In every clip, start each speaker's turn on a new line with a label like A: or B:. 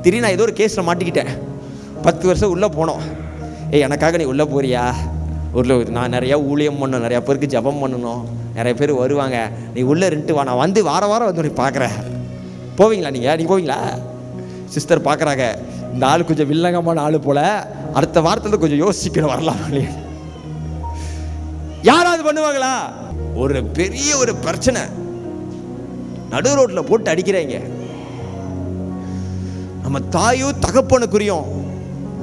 A: திடீர்னு நான் ஏதோ ஒரு கேஸில் மாட்டிக்கிட்டேன். 10 வருஷம் உள்ளே போனோம். எனக்காக நீ உள்ளே போறியா? ஊரில் நான் நிறையா ஊழியம் பண்ணணும், நிறையா பேருக்கு ஜபம் பண்ணணும், நிறைய பேர் வருவாங்க, நீ உள்ளே இருந்துட்டு வா, நான் வந்து வாரம் வந்து நீ பார்க்குறேன். போவீங்களா? நீங்கள் போவீங்களா? சிஸ்டர் பார்க்குறாங்க, இந்த ஆள் கொஞ்சம் வில்லங்கமான ஆள் போல், அடுத்த வாரத்தில் கொஞ்சம் யோசிக்கணும் வரலாம். யாராவது பண்ணுவாங்களா? ஒரு பெரிய ஒரு பிரச்சனை நடு ரோட்டில் போட்டு அடிக்கிறீங்க. நம்ம தாயும் தகப்பனுக்குரியும்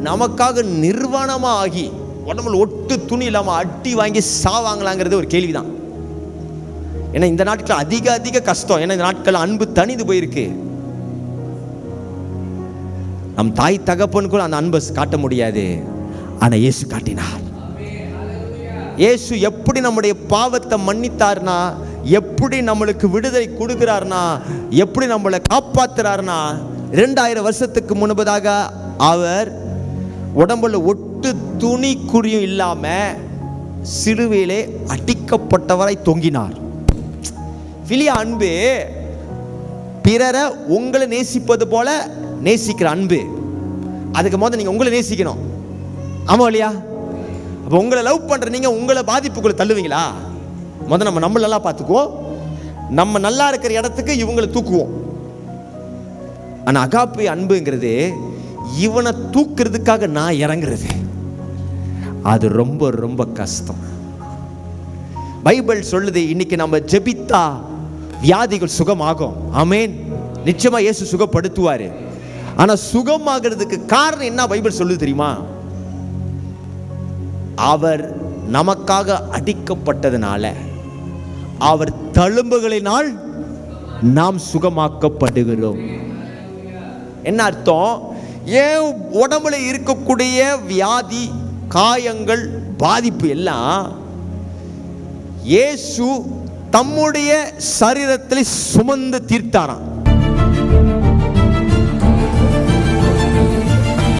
A: நமக்காக நிர்வாணமாக ஆகி உடம்புல ஒட்டு துணி இல்லாமல் அடி வாங்கி சாவாங்களாங்கிறது ஒரு கேள்விதான். ஏன்னா இந்த நாட்கள் அதிக கஷ்டம். ஏன்னா இந்த நாட்கள் அன்பு தனிந்து போயிருக்கு. நம் தாய் தகப்பனுக்குள்ள அந்த அன்பை காட்ட முடியாது. ஆனால் இயேசு காட்டினார். இயேசு எப்படி நம்முடைய பாவத்தை மன்னித்தார்னா, எப்படி நம்மளுக்கு விடுதலை கொடுக்கிறார்னா, எப்படி நம்மளை காப்பாத்துறார்னா, 2000 வருஷத்துக்கு முன்பதாக அவர் உடம்புல ஒட்டு துணி குறியும் இல்லாம சிலுவையிலே அடிக்கப்பட்டவராய் தொங்கினார். பிலியா அன்பு பிறரை உங்களை நேசிப்பது போல நேசிக்கிற அன்பு. அதுக்கு முதல்ல நீங்க உங்களை நேசிக்கணும். ஆமா இல்லையா? அப்போ உங்களை லவ் பண்ற நீங்க உங்களை பாதிப்புக்குள்ள தள்ளுவீங்களா? முதல்ல நம்ம நல்லா பார்த்துக்குவோம். நம்ம நல்லா இருக்கிற இடத்துக்கு இவங்களை தூக்குவோம். ஆனா அகாப்பே அன்புங்கிறது இவனை தூக்குறதுக்காக நான் இறங்குறது. அது ரொம்ப ரொம்ப கஷ்டம். பைபிள் சொல்லுது, இன்னைக்கு நம்ம ஜெபித்தா வியாதிகள் சுகமாகும். ஆமென். நிச்சயமா இயேசு சுகப்படுத்துவாரு. ஆனா சுகமாகிறதுக்கு காரணம் என்ன பைபிள் சொல்லுது தெரியுமா? அவர் நமக்காக அடிக்கப்பட்டதனால, அவர் தழும்புகளினால் நாம் சுகமாக்கப்படுகிறோம். என்ன அர்த்தம்? ஏன் உடம்புல இருக்கக்கூடிய வியாதி, காயங்கள், பாதிப்பு எல்லாம் இயேசு தம்முடைய சரீரத்தில் சுமந்து தீர்த்தாராம்.